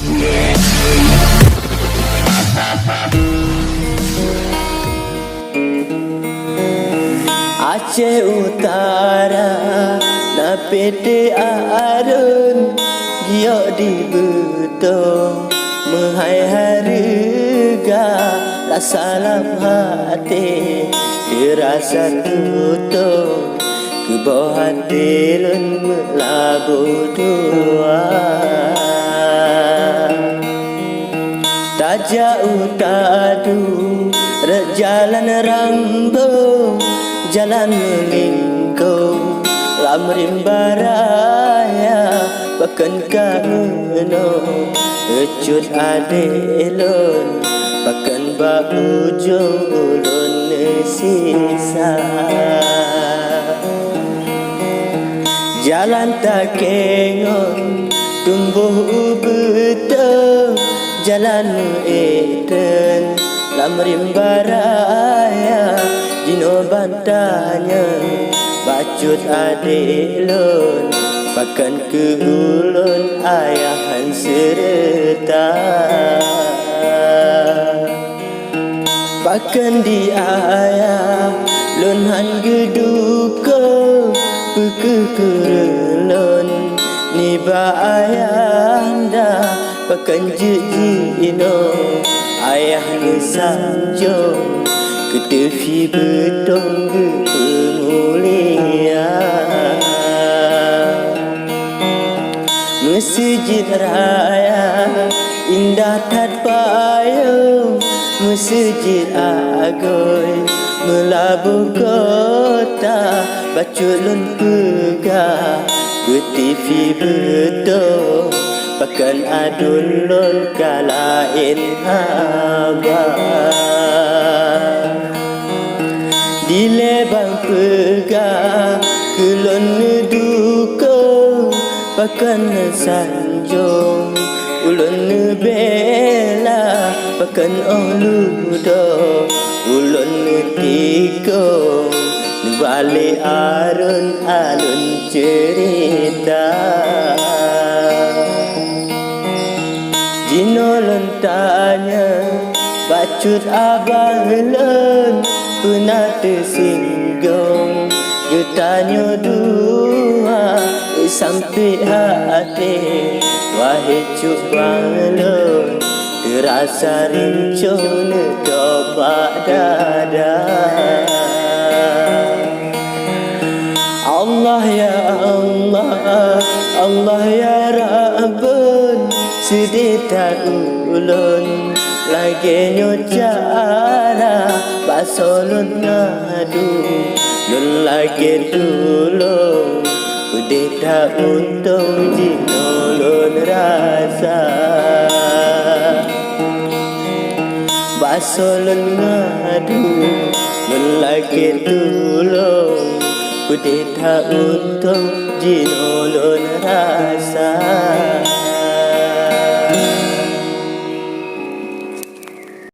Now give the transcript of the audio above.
Aceh Utara na PT Arun giok di betong mehai harga la salam hati dirasa tutong ke bawah hati lun melabu dua Taja utadu jalan rambung jalan melingkung lamrim baraya pakan kano ecut adelon pakan bau ulun sisa jalan tak kengon tumbuh betul jalan eden lamrim baraya Jino bantanya bacut adelon pakan ke ulun ayahan serta pakan di ayah lunhan geduko peke kerelon niba ayanda pakan jejino ayah nusanjong ketefi betong pengulia Masjid Raya indah tat payung Masjid Agoy melabu kota baculun pegah ketefi betong pakan adulun kalain abah Dile bang pegah kelon dukung pakan sanjung ulun bela pakan oludo ulun tikung balik arun alun cerita Jino tanya bacut abang lun pernah tersinggung getanya dua sampai hati wahai cuk banglun terasa rincun topak dada Allah ya Allah Allah ya Rabbun sedih tak ulun lagi nyocara basolun ngadu lun lagi dulu udah tak untung jino lun rasa basolun ngadu lun lagi dulu udah tak untung jino lun rasa